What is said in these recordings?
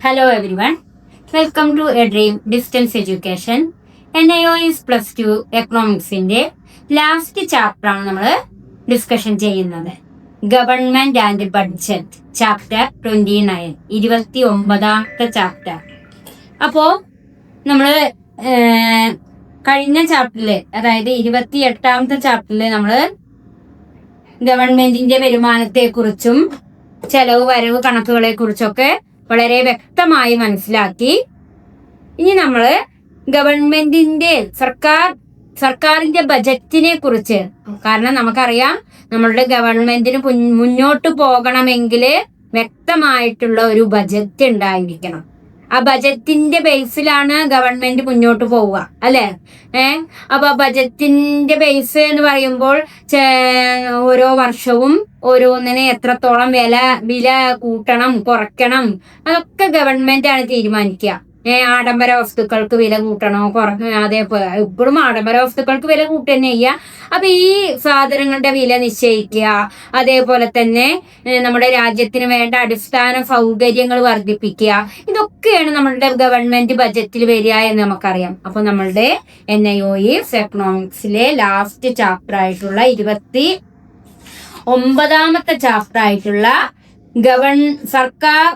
Hello everyone, welcome to A Dream Distance Education. NIOS +2 എക്കണോമിക്സിന്റെ last chapter ആണ് നമ്മൾ discussion ചെയ്യുന്നത്. ഗവൺമെന്റ് ആൻഡ് ബഡ്ജറ്റ് ചാപ്റ്റർ 29, 29ാമത്തെ ചാപ്റ്റർ. അപ്പോൾ നമ്മൾ കഴിഞ്ഞ ചാപ്റ്ററില്, അതായത് 28ാമത്തെ ചാപ്റ്ററില് നമ്മൾ ഗവൺമെന്റിന്റെ വരുമാനത്തെക്കുറിച്ചും ചെലവ് വരവ് കണക്കുകളെ കുറിച്ചൊക്കെ വളരെ വ്യക്തമായി മനസ്സിലാക്കി. ഇനി നമ്മൾ ഗവൺമെന്റിന്റെ സർക്കാരിന്റെ ബജറ്റിനെ കുറിച്ച്, കാരണം നമുക്കറിയാം നമ്മളുടെ ഗവൺമെന്റിന് മുന്നോട്ട് പോകണമെങ്കിൽ വ്യക്തമായിട്ടുള്ള ഒരു ബജറ്റ് ഉണ്ടായിരിക്കണം. ആ ബജറ്റിന്റെ ബേസിലാണ് ഗവൺമെന്റ് മുന്നോട്ട് പോവുക, അല്ലെ? അപ്പൊ ബജറ്റിന്റെ ബേസ് എന്ന് പറയുമ്പോൾ ഓരോ വർഷവും ഓരോന്നിനെ എത്രത്തോളം വില കൂട്ടണം കുറയ്ക്കണം, അതൊക്കെ ഗവൺമെന്റ് ആണ് തീരുമാനിക്കുക. ആഡംബര വസ്തുക്കൾക്ക് വില കൂട്ടണോ കുറയ്ക്കണോ, അതേപോലെ ഇപ്പോഴും ആഡംബര വസ്തുക്കൾക്ക് വില കൂട്ടുക തന്നെ ചെയ്യുക. അപ്പൊ ഈ സാധനങ്ങളുടെ വില നിശ്ചയിക്കുക, അതേപോലെ തന്നെ നമ്മുടെ രാജ്യത്തിന് വേണ്ട അടിസ്ഥാന സൗകര്യങ്ങൾ വർദ്ധിപ്പിക്കുക, ഇതൊക്കെയാണ് നമ്മളുടെ ഗവൺമെന്റ് ബജറ്റിൽ വരിക എന്ന് നമുക്കറിയാം. അപ്പൊ നമ്മളുടെ NIOS എക്കണോമിക്സിലെ ലാസ്റ്റ് ചാപ്റ്റർ ആയിട്ടുള്ള 29ാമത്തെ ചാപ്റ്റർ ആയിട്ടുള്ള സർക്കാർ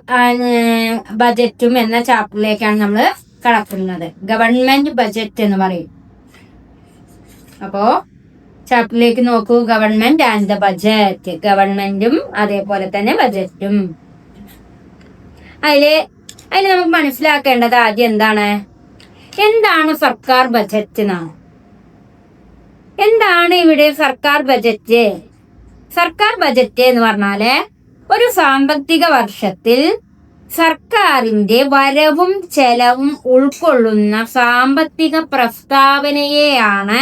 ബജറ്റും എന്ന ചാപ്റ്ററിലേക്കാണ് നമ്മൾ കടക്കുന്നത്. ഗവൺമെന്റ് ബജറ്റ് എന്ന് പറയും. അപ്പോ ചാപ്റ്ററിലേക്ക് നോക്കൂ. ഗവൺമെന്റ് ആൻഡ് ദ ബജറ്റ്, ഗവൺമെന്റും അതേപോലെ തന്നെ ബജറ്റും. അതില് നമുക്ക് മനസ്സിലാക്കേണ്ടത് ആദ്യം എന്താണ് സർക്കാർ ബജറ്റ് എന്നാണ്. എന്താണ് ഇവിടെ സർക്കാർ ബജറ്റ്? സർക്കാർ ബജറ്റ് എന്ന് പറഞ്ഞാല് ഒരു സാമ്പത്തിക വർഷത്തിൽ സർക്കാരിന്റെ വരവും ചെലവും ഉൾക്കൊള്ളുന്ന സാമ്പത്തിക പ്രസ്താവനയെയാണ്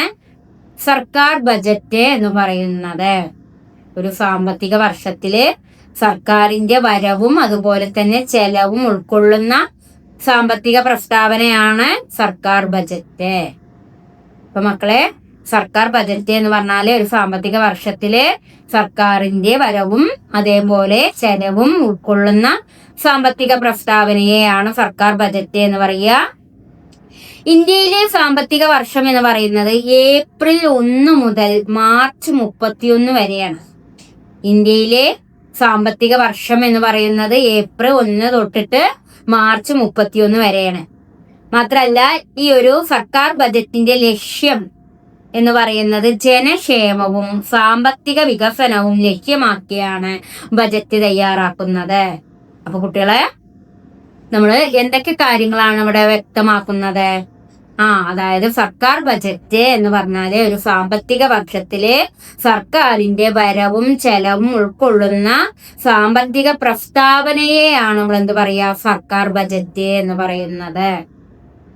സർക്കാർ ബജറ്റ് എന്ന് പറയുന്നത്. ഒരു സാമ്പത്തിക വർഷത്തില് സർക്കാരിന്റെ വരവും അതുപോലെ തന്നെ ചെലവും ഉൾക്കൊള്ളുന്ന സാമ്പത്തിക പ്രസ്താവനയാണ് സർക്കാർ ബജറ്റ്. അപ്പൊ മക്കളെ, സർക്കാർ ബജറ്റ് എന്ന് പറഞ്ഞാല് ഒരു സാമ്പത്തിക വർഷത്തില് സർക്കാരിന്റെ വരവും അതേപോലെ ചെലവും ഉൾക്കൊള്ളുന്ന സാമ്പത്തിക പ്രസ്താവനയെയാണ് സർക്കാർ ബജറ്റ് എന്ന് പറയുക. ഇന്ത്യയിലെ സാമ്പത്തിക വർഷം എന്ന് പറയുന്നത് ഏപ്രിൽ 1 മുതൽ മാർച്ച് 31 വരെയാണ്. ഇന്ത്യയിലെ സാമ്പത്തിക വർഷം എന്ന് പറയുന്നത് ഏപ്രിൽ 1 തൊട്ടിട്ട് മാർച്ച് 31 വരെയാണ്. മാത്രല്ല, ഈ ഒരു സർക്കാർ ബജറ്റിന്റെ ലക്ഷ്യം എന്ന് പറയുന്നത് ജനക്ഷേമവും സാമ്പത്തിക വികസനവും ലക്ഷ്യമാക്കിയാണ് ബജറ്റ് തയ്യാറാക്കുന്നത്. അപ്പൊ കുട്ടികളെ, നമ്മൾ എന്തൊക്കെ കാര്യങ്ങളാണ് ഇവിടെ വ്യക്തമാക്കുന്നത്? അതായത് സർക്കാർ ബജറ്റ് എന്ന് പറഞ്ഞാല് ഒരു സാമ്പത്തിക വർഷത്തില് സർക്കാരിന്റെ വരവും ചെലവും ഉൾക്കൊള്ളുന്ന സാമ്പത്തിക പ്രസ്താവനയെയാണ് നമ്മൾ എന്ത് പറയാ, സർക്കാർ ബജറ്റ് എന്ന് പറയുന്നത്.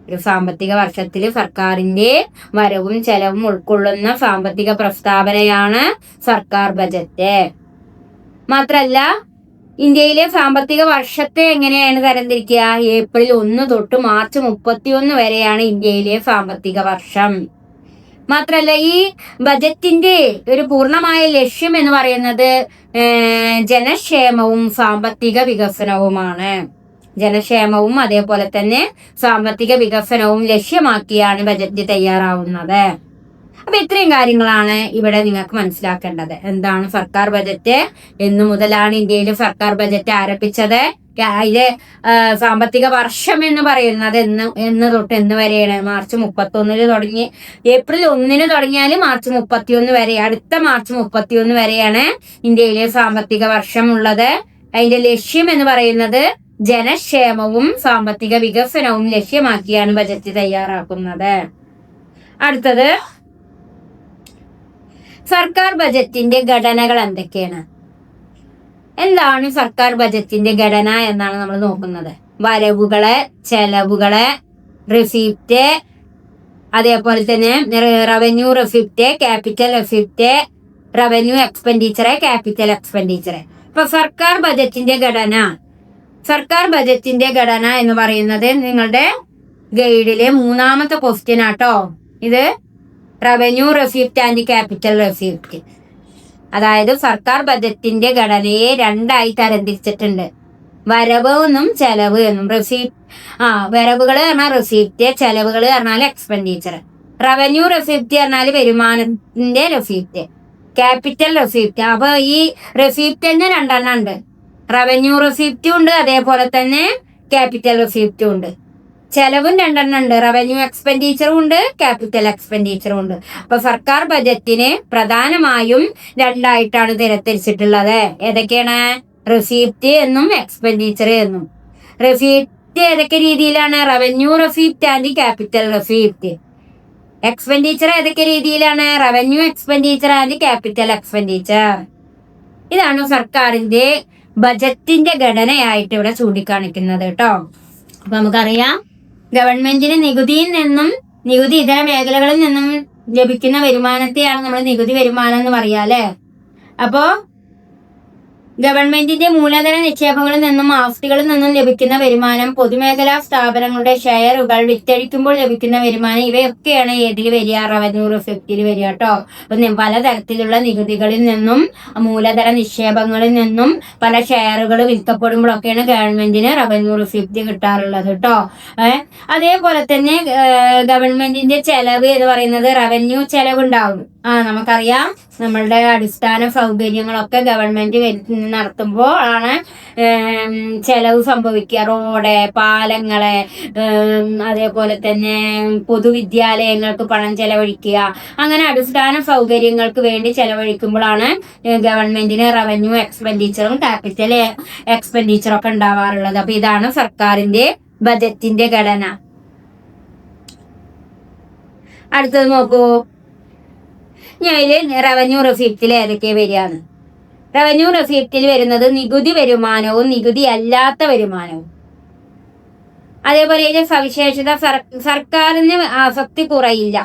ഒരു സാമ്പത്തിക വർഷത്തിൽ സർക്കാരിന്റെ വരവും ചെലവും ഉൾക്കൊള്ളുന്ന സാമ്പത്തിക പ്രസ്താവനയാണ് സർക്കാർ ബജറ്റ്. മാത്രല്ല, ഇന്ത്യയിലെ സാമ്പത്തിക വർഷത്തെ എങ്ങനെയാണ് തരംതിരിക്കുക? ഏപ്രിൽ 1 തൊട്ട് മാർച്ച് 31 വരെയാണ് ഇന്ത്യയിലെ സാമ്പത്തിക വർഷം. മാത്രല്ല, ഈ ബജറ്റിന്റെ ഒരു പൂർണ്ണമായ ലക്ഷ്യം എന്ന് പറയുന്നത് ജനക്ഷേമവും സാമ്പത്തിക വികസനവുമാണ്. ജനക്ഷേമവും അതേപോലെ തന്നെ സാമ്പത്തിക വികസനവും ലക്ഷ്യമാക്കിയാണ് ബജറ്റ് തയ്യാറാവുന്നത്. അപ്പൊ ഇത്രയും കാര്യങ്ങളാണ് ഇവിടെ നിങ്ങൾക്ക് മനസ്സിലാക്കേണ്ടത്. എന്താണ് സർക്കാർ ബജറ്റ്? എന്നു മുതലാണ് ഇന്ത്യയിൽ സർക്കാർ ബജറ്റ് ആരംഭിച്ചത്? അതിലെ സാമ്പത്തിക വർഷം എന്ന് പറയുന്നത് എന്ന് തൊട്ട് എന്ന് വരെയാണ്? മാർച്ച് 31 തുടങ്ങി, ഏപ്രിൽ 1 തുടങ്ങിയാൽ മാർച്ച് 31 വരെ, അടുത്ത മാർച്ച് 31 വരെയാണ് ഇന്ത്യയിലെ സാമ്പത്തിക വർഷം ഉള്ളത്. അതിന്റെ ലക്ഷ്യം എന്ന് പറയുന്നത് ജനക്ഷേമവും സാമ്പത്തിക വികസനവും ലക്ഷ്യമാക്കിയാണ് ബജറ്റ് തയ്യാറാക്കുന്നത്. അടുത്തത്, സർക്കാർ ബജറ്റിന്റെ ഘടനകൾ എന്തൊക്കെയാണ്? എന്താണ് സർക്കാർ ബജറ്റിന്റെ ഘടന എന്നാണ് നമ്മൾ നോക്കുന്നത്. വരവുകള്, ചെലവുകള്, റെസിപ്റ്റ്, അതേപോലെ തന്നെ revenue receipt, capital receipt, revenue expenditure, capital expenditure. ഇപ്പൊ സർക്കാർ ബജറ്റിന്റെ ഘടന എന്ന് പറയുന്നത് നിങ്ങളുടെ ഗൈഡിലെ 3ാമത്തെ ക്വസ്റ്റ്യൻ ആട്ടോ. ഇത് revenue receipt and capital receipt. അതായത് സർക്കാർ ബജറ്റിന്റെ ഘടനയെ രണ്ടായി തരംതിരിച്ചിട്ടുണ്ട്. വരവ് എന്നും ചെലവ് എന്നും. വരവുകൾ പറഞ്ഞാൽ റെസിപ്റ്റ്, ചെലവുകൾ പറഞ്ഞാൽ എക്സ്പെൻഡിച്ചർ. റവന്യൂ റെസിപ്റ്റ് പറഞ്ഞാൽ വരുമാനത്തിന്റെ റെസിപ്റ്റ്, ക്യാപിറ്റൽ റെസിപ്റ്റ്. അപ്പൊ ഈ റെസിപ്റ്റ് തന്നെ രണ്ടെണ്ണം ഉണ്ട്. റവന്യൂ റെസിപ്റ്റും ഉണ്ട്, അതേപോലെ തന്നെ ക്യാപിറ്റൽ റെസിപ്റ്റും ഉണ്ട്. ചെലവും രണ്ടെണ്ണം ഉണ്ട്, റവന്യൂ എക്സ്പെൻഡിച്ചറും ഉണ്ട്, ക്യാപിറ്റൽ എക്സ്പെൻഡിച്ചറും ഉണ്ട്. അപ്പൊ സർക്കാർ ബജറ്റിനെ പ്രധാനമായും രണ്ടായിട്ടാണ് തിരിച്ചിട്ടുള്ളത്. ഏതൊക്കെയാണ്? റെസിപ്റ്റ് എന്നും എക്സ്പെൻഡിച്ചർ എന്നും. റെസിപ്റ്റ് ഏതൊക്കെ രീതിയിലാണ്? Revenue receipt and capital receipt. Expenditure ഏതൊക്കെ രീതിയിലാണ്? Revenue expenditure and capital expenditure. ഇതാണ് സർക്കാരിന്റെ ബജറ്റിന്റെ ഘടനയായിട്ട് ഇവിടെ ചൂണ്ടിക്കാണിക്കുന്നത് കേട്ടോ. അപ്പൊ നമുക്കറിയാം, ഗവൺമെന്റിന് നികുതിയിൽ നിന്നും നികുതി ഇതര മേഖലകളിൽ നിന്നും ലഭിക്കുന്ന വരുമാനത്തെയാണ് നമ്മൾ നികുതി വരുമാനം എന്ന് പറയാ അല്ലെ. അപ്പോ ഗവൺമെന്റിന്റെ മൂലധന നിക്ഷേപങ്ങളിൽ നിന്നും ആസ്തികളിൽ നിന്നും ലഭിക്കുന്ന വരുമാനം, പൊതുമേഖലാ സ്ഥാപനങ്ങളുടെ ഷെയറുകൾ വിറ്റഴിക്കുമ്പോൾ ലഭിക്കുന്ന വരുമാനം, ഇവയൊക്കെയാണ് ഏതിൽ വരിക? റവന്യൂ റെസിപ്റ്റിൽ വരിക കേട്ടോ. അപ്പൊ പലതരത്തിലുള്ള നികുതികളിൽ നിന്നും മൂലധന നിക്ഷേപങ്ങളിൽ നിന്നും പല ഷെയറുകൾ വിൽക്കപ്പെടുമ്പോഴൊക്കെയാണ് ഗവൺമെന്റിന് റവന്യൂ റെസിപ്റ്റ് കിട്ടാറുള്ളത് കേട്ടോ. അതേപോലെ തന്നെ ഗവൺമെന്റിന്റെ ചെലവ് എന്ന് പറയുന്നത് റവന്യൂ ചെലവ് ഉണ്ടാവും. നമുക്കറിയാം, നമ്മളുടെ അടിസ്ഥാന സൗകര്യങ്ങളൊക്കെ ഗവൺമെന്റ് നടത്തുമ്പോൾ ആണ് ചെലവ് സംഭവിക്കുക. റോഡ്, പാലങ്ങള്, അതേപോലെ തന്നെ പൊതുവിദ്യാലയങ്ങൾക്ക് പണം ചെലവഴിക്കുക. അങ്ങനെ അടിസ്ഥാന സൗകര്യങ്ങൾക്ക് വേണ്ടി ചെലവഴിക്കുമ്പോഴാണ് ഗവൺമെന്റിന് റവന്യൂ എക്സ്പെൻഡിച്ചറും ക്യാപിറ്റൽ എക്സ്പെൻഡിച്ചറും ഒക്കെ ഉണ്ടാവാറുള്ളത്. അപ്പൊ ഇതാണ് സർക്കാരിന്റെ ബജറ്റിന്റെ ഘടന. അടുത്തത് നോക്കൂ, ഇതില് റവന്യൂ റെസിപ്റ്റിൽ ഏതൊക്കെ വരികയാണ്? റവന്യൂ റെസിപ്റ്റിൽ വരുന്നത് നികുതി വരുമാനവും നികുതി അല്ലാത്ത വരുമാനവും. അതേപോലെ ഇതിന്റെ സവിശേഷത, സർക്കാരിന് ആസക്തി കുറയില്ല,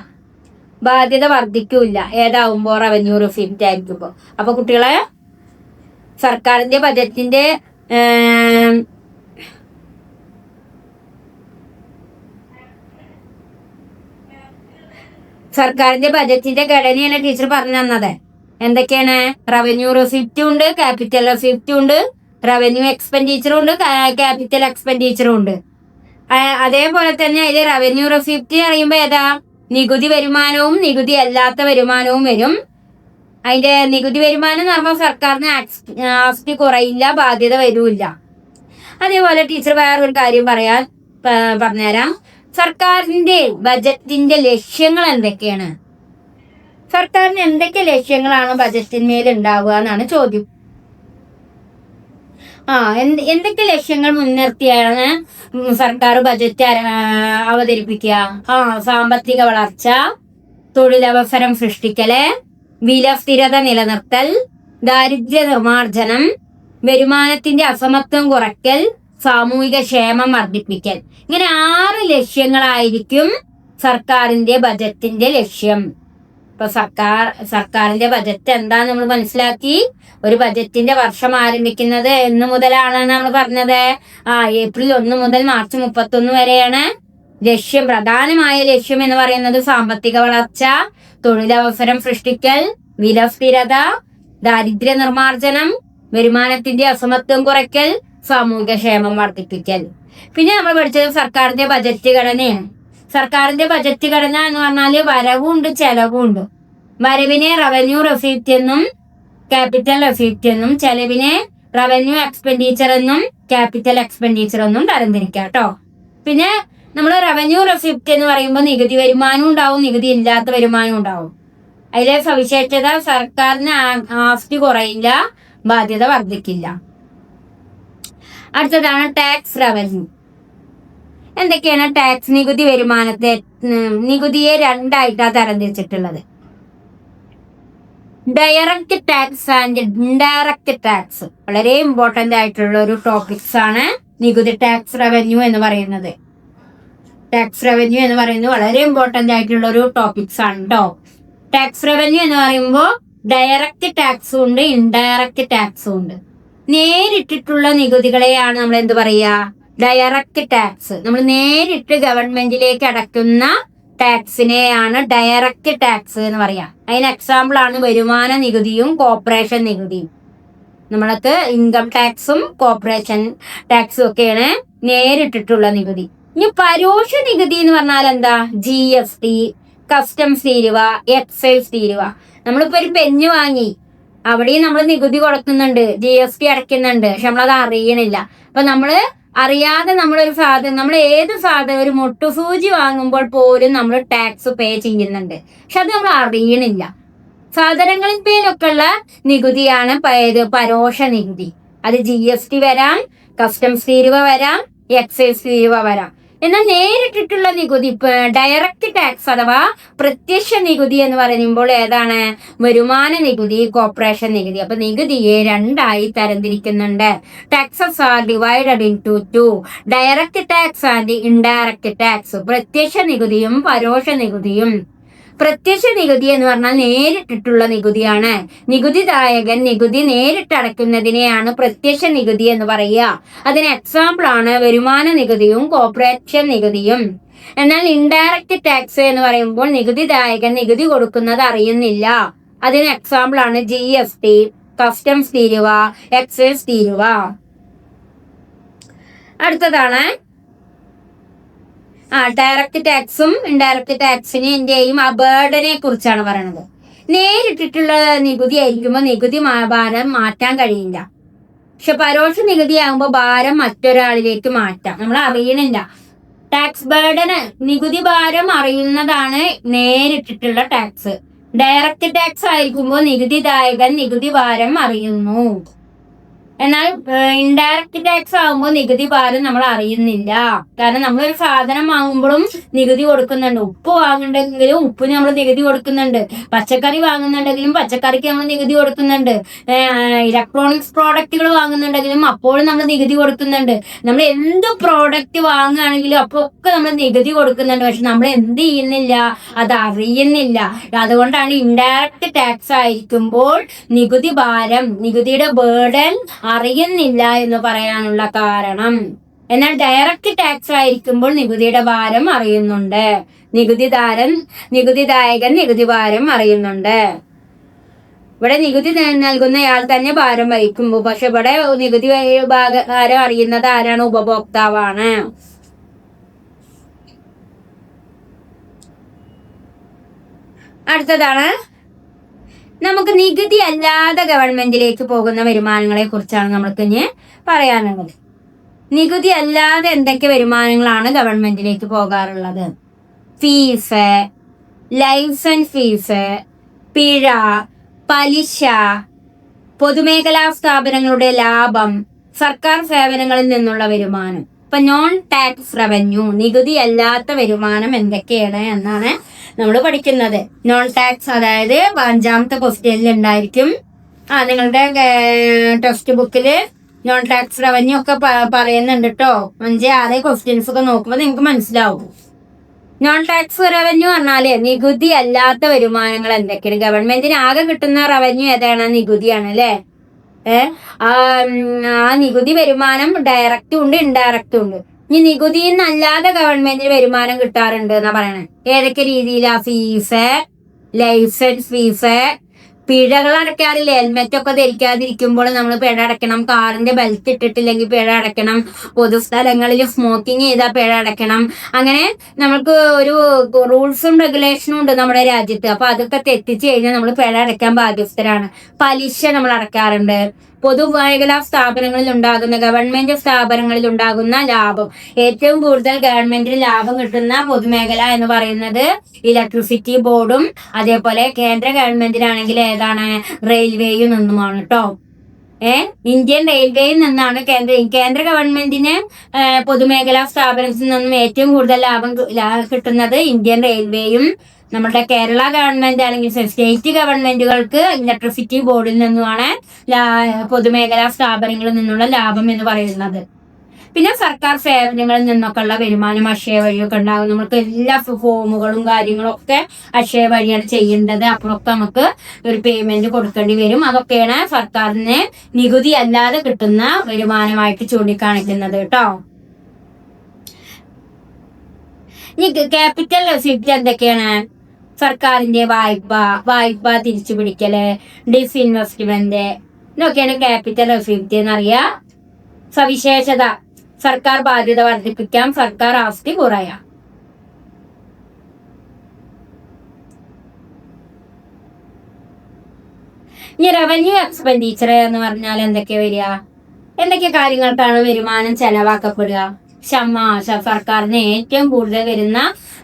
ബാധ്യത വർദ്ധിക്കൂല. ഏതാവുമ്പോ? Revenue receipt ആയിരിക്കുമ്പോ. അപ്പൊ കുട്ടികളെ, സർക്കാരിന്റെ ബജറ്റിന്റെ ബജറ്റിന്റെ ഘടനയാണ് ടീച്ചർ പറഞ്ഞു തന്നത്. എന്തൊക്കെയാണ്? റവന്യൂ റെസിപ്റ്റും ഉണ്ട്, ക്യാപിറ്റൽ റെസിപ്റ്റും ഉണ്ട്, റവന്യൂ എക്സ്പെൻഡിച്ചറും ഉണ്ട്, ക്യാപിറ്റൽ എക്സ്പെൻഡിച്ചറും ഉണ്ട്. അതേപോലെ തന്നെ അതിൽ റവന്യൂ റെസിപ്റ്റ് അറിയുമ്പോ ഏതാ? നികുതി വരുമാനവും നികുതി അല്ലാത്ത വരുമാനവും വരും. അതിന്റെ നികുതി വരുമാനം എന്ന് പറയുമ്പോൾ സർക്കാരിന് ആസ്തി കുറയില്ല, ബാധ്യത വരൂല്ല. അതേപോലെ ടീച്ചർ വേറൊരു കാര്യം പറഞ്ഞുതരാം. സർക്കാരിന്റെ ബജറ്റിന്റെ ലക്ഷ്യങ്ങൾ എന്തൊക്കെയാണ്? സർക്കാരിന് എന്തൊക്കെ ലക്ഷ്യങ്ങളാണ് ബജറ്റിന്മേൽ ഉണ്ടാവുക എന്നാണ് ചോദ്യം. എന്തൊക്കെ ലക്ഷ്യങ്ങൾ മുൻനിർത്തിയാണ് സർക്കാർ ബജറ്റ് അവതരിപ്പിക്കുക? സാമ്പത്തിക വളർച്ച, തൊഴിലവസരം സൃഷ്ടിക്കല്, വില സ്ഥിരത നിലനിർത്തൽ, ദാരിദ്ര്യ നിർമ്മാർജ്ജനം, വരുമാനത്തിന്റെ അസമത്വം കുറയ്ക്കൽ, സാമൂഹിക ക്ഷേമം വർദ്ധിപ്പിക്കൽ. ഇങ്ങനെ 6 ലക്ഷ്യങ്ങളായിരിക്കും സർക്കാരിന്റെ ബജറ്റിന്റെ ലക്ഷ്യം. ഇപ്പൊ സർക്കാരിന്റെ ബജറ്റ് എന്താന്ന് നമ്മൾ മനസ്സിലാക്കി. ഒരു ബജറ്റിന്റെ വർഷം ആരംഭിക്കുന്നത് എന്ന് മുതലാണെന്ന് നമ്മൾ പറഞ്ഞത്? ഏപ്രിൽ 1 മുതൽ മാർച്ച് 31 വരെയാണ് ലക്ഷ്യം. പ്രധാനമായ ലക്ഷ്യം എന്ന് പറയുന്നത് സാമ്പത്തിക വളർച്ച, തൊഴിലവസരം സൃഷ്ടിക്കൽ, വില സ്ഥിരത, ദാരിദ്ര്യ നിർമ്മാർജ്ജനം, വരുമാനത്തിന്റെ അസമത്വം കുറയ്ക്കൽ, സാമൂഹിക ക്ഷേമം വർദ്ധിപ്പിക്കൽ. പിന്നെ നമ്മൾ പഠിച്ചത് സർക്കാരിന്റെ ബജറ്റ് ഘടനയാണ്. സർക്കാരിന്റെ ബജറ്റ് ഘടന എന്ന് പറഞ്ഞാല് വരവും ഉണ്ട്, ചെലവും ഉണ്ട്. വരവിനെ റവന്യൂ റെസിപ്റ്റ് എന്നും ക്യാപിറ്റൽ റെസിപ്റ്റ് എന്നും, ചെലവിനെ റവന്യൂ എക്സ്പെൻഡിച്ചർ എന്നും ക്യാപിറ്റൽ എക്സ്പെൻഡിച്ചർ എന്നും തരംതിരിക്കാം കേട്ടോ. പിന്നെ നമ്മൾ റവന്യൂ റെസിപ്റ്റ് എന്ന് പറയുമ്പോൾ നികുതി വരുമാനം ഉണ്ടാവും, നികുതി ഇല്ലാത്ത വരുമാനം ഉണ്ടാവും. അതിലെ സവിശേഷത, സർക്കാരിന് ആസ്തി കുറയില്ല, ബാധ്യത വർദ്ധിക്കില്ല. അടുത്തതാണ് ടാക്സ് റവന്യൂ. എന്തൊക്കെയാണ് ടാക്സ്? നികുതി വരുമാനത്തെ, നികുതിയെ രണ്ടായിട്ടാണ് തരംതിരിച്ചിട്ടുള്ളത്. Direct tax and indirect tax. വളരെ ഇമ്പോർട്ടന്റ് ആയിട്ടുള്ള ഒരു ടോപ്പിക്സ് ആണ് നികുതി, ടാക്സ് റവന്യൂ എന്ന് പറയുന്നത്. ടാക്സ് റവന്യൂ എന്ന് പറയുന്നത് വളരെ ഇമ്പോർട്ടന്റ് ആയിട്ടുള്ള ഒരു ടോപ്പിക്സ് ആണ് കേട്ടോ. ടാക്സ് റവന്യൂ എന്ന് പറയുമ്പോൾ ഡയറക്റ്റ് ടാക്സും ഉണ്ട്, ഇൻഡയറക്റ്റ് ടാക്സും ഉണ്ട്. നേരിട്ടിട്ടുള്ള നികുതികളെയാണ് നമ്മൾ എന്ത് പറയുക? Direct tax. നമ്മൾ നേരിട്ട് ഗവൺമെന്റിലേക്ക് അടയ്ക്കുന്ന ടാക്സിനെയാണ് ഡയറക്റ്റ് ടാക്സ് എന്ന് പറയാം. അതിന് എക്സാമ്പിൾ ആണ് വരുമാന നികുതിയും കോർപ്പറേഷൻ നികുതിയും. നമ്മൾക്ക് ഇൻകം ടാക്സും കോർപ്പറേഷൻ ടാക്സും ഒക്കെയാണ് നേരിട്ടിട്ടുള്ള നികുതി. ഇനി പരോക്ഷ നികുതി എന്ന് പറഞ്ഞാൽ എന്താ? GST, കസ്റ്റംസ് തീരുവ, എക്സൈസ് തീരുവ. നമ്മളിപ്പോ ഒരു പെന്ന് വാങ്ങി, അവിടെയും നമ്മൾ നികുതി കൊടുക്കുന്നുണ്ട്, GST അടയ്ക്കുന്നുണ്ട്, പക്ഷെ നമ്മളത് അറിയണില്ല. അപ്പൊ നമ്മള് അറിയാതെ നമ്മളൊരു സാധനം, നമ്മൾ ഏത് സാധനം, ഒരു മുട്ടുസൂചി വാങ്ങുമ്പോൾ പോലും നമ്മൾ ടാക്സ് പേ ചെയ്യുന്നുണ്ട്, പക്ഷെ അത് നമ്മൾ അറിയണില്ല. സാധനങ്ങളിൽ പേരൊക്കെ ഉള്ള നികുതിയാണ് പരോക്ഷ നികുതി. അത് GST വരാം, കസ്റ്റംസ് തീരുവ വരാം, എക്സൈസ് തീരുവ വരാം. എന്നാൽ നേരിട്ടിട്ടുള്ള നികുതി, ഡയറക്റ്റ് ടാക്സ് അഥവാ പ്രത്യക്ഷ നികുതി എന്ന് പറയുമ്പോൾ ഏതാണ്? വരുമാന നികുതി, കോർപ്പറേഷൻ നികുതി. അപ്പൊ നികുതിയെ രണ്ടായി തരംതിരിക്കുന്നുണ്ട്. Taxes are divided into two, direct tax and indirect tax. പ്രത്യക്ഷ നികുതിയും പരോക്ഷ നികുതിയും. പ്രത്യക്ഷ നികുതി എന്ന് പറഞ്ഞാൽ നേരിട്ടിട്ടുള്ള നികുതിയാണ്. നികുതിദായകൻ നികുതി നേരിട്ടടയ്ക്കുന്നതിനെയാണ് പ്രത്യക്ഷ നികുതി എന്ന് പറയുക. അതിന് എക്സാമ്പിൾ ആണ് വരുമാന നികുതിയും കോർപ്പറേഷൻ നികുതിയും. എന്നാൽ ഇൻഡയറക്റ്റ് ടാക്സ് എന്ന് പറയുമ്പോൾ നികുതിദായകൻ നികുതി കൊടുക്കുന്നത് അറിയുന്നില്ല. അതിന് എക്സാമ്പിൾ ആണ് GST, കസ്റ്റംസ് തീരുവ, എക്സൈസ് തീരുവ. അടുത്തതാണ് ഡയറക്റ്റ് ടാക്സും ഇൻഡയറക്റ്റ് ടാക്സിന്റെയും ആ ബേർഡനെ കുറിച്ചാണ് പറയുന്നത്. നേരിട്ടിട്ടുള്ള നികുതി ആയിരിക്കുമ്പോൾ നികുതി ഭാരം മാറ്റാൻ കഴിയില്ല. പക്ഷെ പരോക്ഷ നികുതി ആകുമ്പോൾ ഭാരം മറ്റൊരാളിലേക്ക് മാറ്റാം, നമ്മൾ അറിയണില്ല. ടാക്സ് ബേർഡന്, നികുതി ഭാരം അറിയുന്നതാണ് നേരിട്ടിട്ടുള്ള ടാക്സ്. ഡയറക്റ്റ് ടാക്സ് ആയിരിക്കുമ്പോൾ നികുതിദായകൻ നികുതി ഭാരം അറിയുന്നു. എന്നാൽ ഇൻഡയറക്റ്റ് ടാക്സ് ആകുമ്പോൾ നികുതി ഭാരം നമ്മൾ അറിയുന്നില്ല. കാരണം നമ്മളൊരു സാധനം വാങ്ങുമ്പോഴും നികുതി കൊടുക്കുന്നുണ്ട്. ഉപ്പ് വാങ്ങുന്നുണ്ടെങ്കിലും ഉപ്പിന് നമ്മൾ നികുതി കൊടുക്കുന്നുണ്ട്. പച്ചക്കറി വാങ്ങുന്നുണ്ടെങ്കിലും പച്ചക്കറിക്ക് നമ്മൾ നികുതി കൊടുക്കുന്നുണ്ട്. ഇലക്ട്രോണിക്സ് പ്രോഡക്റ്റുകൾ വാങ്ങുന്നുണ്ടെങ്കിലും അപ്പോഴും നമ്മൾ നികുതി കൊടുക്കുന്നുണ്ട്. നമ്മൾ എന്ത് പ്രോഡക്റ്റ് വാങ്ങുകയാണെങ്കിലും അപ്പോൾ ഒക്കെ നമ്മൾ നികുതി കൊടുക്കുന്നുണ്ട്. പക്ഷെ നമ്മൾ എന്ത് ചെയ്യുന്നില്ല, അത് അറിയുന്നില്ല. അതുകൊണ്ടാണ് ഇൻഡയറക്റ്റ് ടാക്സ് ആയിരിക്കുമ്പോൾ നികുതി ഭാരം, നികുതിയുടെ ബേർഡൻ അറിയുന്നില്ല എന്ന് പറയാനുള്ള കാരണം. എന്നാൽ ഡയറക്റ്റ് ടാക്സ് ആയിരിക്കുമ്പോൾ നികുതിയുടെ ഭാരം അറിയുന്നുണ്ട്. നികുതിദായകൻ നികുതി ഭാരം അറിയുന്നുണ്ട്. ഇവിടെ നികുതി നൽകുന്നയാൾ തന്നെ ഭാരം വഹിക്കുമ്പോൾ, പക്ഷെ ഇവിടെ നികുതി ഭാരം അറിയുന്നത് ആരാണ്? ഉപഭോക്താവാണ്. അടുത്തതാണ് നമുക്ക് നികുതി അല്ലാതെ ഗവൺമെന്റിലേക്ക് പോകുന്ന വരുമാനങ്ങളെ കുറിച്ചാണ് നമ്മൾക്ക് ഇനി പറയാനുള്ളത്. നികുതി അല്ലാതെ എന്തൊക്കെ വരുമാനങ്ങളാണ് ഗവൺമെന്റിലേക്ക് പോകാറുള്ളത്? ഫീസ്, ലൈസൻസ് ഫീസ്, പിഴ, പലിശ, പൊതുമേഖലാ സ്ഥാപനങ്ങളുടെ ലാഭം, സർക്കാർ സേവനങ്ങളിൽ നിന്നുള്ള വരുമാനം. ഇപ്പൊ നോൺ ടാക്സ് റവന്യൂ, നികുതി അല്ലാത്ത വരുമാനം എന്തൊക്കെയാണ് എന്നാണ് നമ്മൾ പഠിക്കുന്നത്. നോൺ ടാക്സ്, അതായത് 5ാമത്തെ ക്വസ്റ്റ്യനിൽ ഉണ്ടായിരിക്കും. നിങ്ങളുടെ ടെക്സ്റ്റ് ബുക്കില് നോൺ ടാക്സ് റവന്യൂ ഒക്കെ പറയുന്നുണ്ട് കേട്ടോ. 5, 6 ക്വസ്റ്റ്യൻസ് ഒക്കെ നോക്കുമ്പോൾ നിങ്ങൾക്ക് മനസ്സിലാവും. നോൺ ടാക്സ് റവന്യൂ പറഞ്ഞാല് നികുതി അല്ലാത്ത വരുമാനങ്ങൾ എന്തൊക്കെയാണ്? ഗവൺമെന്റിന് ആകെ കിട്ടുന്ന റവന്യൂ ഏതാണ്? നികുതിയാണ് അല്ലെ. ആ നികുതി വരുമാനം ഡയറക്റ്റും ഉണ്ട് ഇൻഡയറക്റ്റും ഉണ്ട്. ഇനി നികുതിയിൽ നിന്നല്ലാതെ ഗവൺമെന്റിന് വരുമാനം കിട്ടാറുണ്ട് എന്നാ പറയണേ. ഏതൊക്കെ രീതിയിലാ? ഫീസ്, ലൈസൻസ് ഫീസ്, പിഴകൾ അടയ്ക്കാറില്ല. ഹെൽമെറ്റ് ഒക്കെ ധരിക്കാതിരിക്കുമ്പോൾ നമ്മൾ പിഴ അടയ്ക്കണം. കാറിന്റെ ബെൽറ്റ് ഇട്ടിട്ടില്ലെങ്കിൽ പിഴ അടയ്ക്കണം. പൊതുസ്ഥലങ്ങളിൽ സ്മോക്കിംഗ് ചെയ്താൽ പിഴ അടയ്ക്കണം. അങ്ങനെ നമുക്ക് ഒരു റൂൾസും റെഗുലേഷനും ഉണ്ട് നമ്മുടെ രാജ്യത്ത്. അപ്പൊ അതൊക്കെ തെറ്റിച്ച് കഴിഞ്ഞാൽ നമ്മൾ പിഴ അടയ്ക്കാൻ ബാധ്യസ്ഥരാണ്. പലിശ നമ്മൾ അടയ്ക്കാറുണ്ട്. പൊതുമേഖലാ സ്ഥാപനങ്ങളിൽ ഉണ്ടാകുന്ന, ഗവൺമെന്റ് സ്ഥാപനങ്ങളിൽ ഉണ്ടാകുന്ന ലാഭം, ഏറ്റവും കൂടുതൽ ഗവൺമെന്റിന് ലാഭം കിട്ടുന്ന പൊതുമേഖല എന്ന് പറയുന്നത് ഇലക്ട്രിസിറ്റി ബോർഡും അതേപോലെ കേന്ദ്ര ഗവൺമെന്റിനാണെങ്കിൽ ഏതാണ്? റെയിൽവേയും നിന്നുമാണ് കേട്ടോ. ഇന്ത്യൻ റെയിൽവേയിൽ നിന്നാണ് കേന്ദ്ര ഗവൺമെന്റിന് പൊതുമേഖലാ സ്ഥാപനത്തിൽ നിന്നും ഏറ്റവും കൂടുതൽ ലാഭം കിട്ടുന്നത് ഇന്ത്യൻ റെയിൽവേയും. നമ്മുടെ കേരള ഗവൺമെന്റ് അല്ലെങ്കിൽ സ്റ്റേറ്റ് ഗവൺമെന്റുകൾക്ക് ഇലക്ട്രിസിറ്റി ബോർഡിൽ നിന്നുമാണ് പൊതുമേഖലാ സ്ഥാപനങ്ങളിൽ നിന്നുള്ള ലാഭം എന്ന് പറയുന്നത്. പിന്നെ സർക്കാർ സേവനങ്ങളിൽ നിന്നൊക്കെ ഉള്ള വരുമാനം അക്ഷയ വഴിയൊക്കെ ഉണ്ടാകും. നമുക്ക് എല്ലാ ഫോമുകളും കാര്യങ്ങളും ഒക്കെ അക്ഷയ വഴിയാണ് ചെയ്യേണ്ടത്. അപ്പോഴൊക്കെ നമുക്ക് ഒരു പേയ്മെന്റ് കൊടുക്കേണ്ടി വരും. അതൊക്കെയാണ് സർക്കാരിന് നികുതി അല്ലാതെ കിട്ടുന്ന വരുമാനമായിട്ട് ചൂണ്ടിക്കാണിക്കുന്നത് കേട്ടോ. ഇനി ക്യാപിറ്റൽ റെസിപ്റ്റ് എന്തൊക്കെയാണ്? സർക്കാരിന്റെ വായ്പ തിരിച്ചു പിടിക്കല്, ഡിസ്ഇൻവെസ്റ്റ്മെന്റ്, ഇതൊക്കെയാണ് ക്യാപിറ്റൽ റെസിപ്റ്റ് എന്നറിയാ. സവിശേഷത: സർക്കാർ ബാധ്യത വർദ്ധിപ്പിക്കാം, സർക്കാർ ആസ്തി കുറയാം. ഇനി റവന്യൂ എക്സ്പെൻഡിച്ചർ എന്ന് പറഞ്ഞാൽ എന്തൊക്കെയാ വരിക? എന്തൊക്കെ കാര്യങ്ങൾക്കാണ് വരുമാനം ചെലവാക്കപ്പെടുക? സർക്കാരിന് ഏറ്റവും കൂടുതൽ വരുന്ന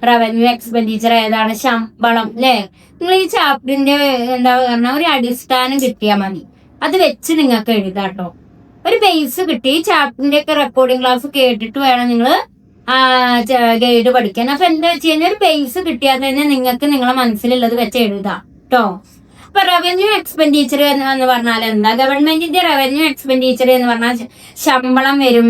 റവന്യൂ എക്സ്പെൻഡിച്ചർ ഏതാണ്? ശമ്പളം, അല്ലെ? നിങ്ങൾ ഈ ചാപ്റ്ററിന്റെ എന്താ പറഞ്ഞാൽ ഒരു അടിസ്ഥാനം കിട്ടിയാൽ മതി. അത് വെച്ച് നിങ്ങൾക്ക് എഴുതാട്ടോ. ഒരു ബേസ് കിട്ടി. ചാപ്റ്ററിന്റെ ഒക്കെ റെക്കോർഡിംഗ് ക്ലാസ് കേട്ടിട്ട് വേണം നിങ്ങൾ ഗൈഡ് പഠിക്കാൻ. അപ്പൊ എന്താ വെച്ച് കഴിഞ്ഞാൽ ഒരു ബേസ് കിട്ടിയാൽ തന്നെ നിങ്ങൾക്ക് നിങ്ങളെ മനസ്സിലുള്ളത് വെച്ച് എഴുതാം കേട്ടോ. അപ്പൊ റവന്യൂ എക്സ്പെൻഡിച്ചർ എന്ന് പറഞ്ഞാൽ എന്താ? ഗവൺമെന്റിന്റെ റവന്യൂ എക്സ്പെൻഡിച്ചർ എന്ന് പറഞ്ഞാൽ ശമ്പളം വരും,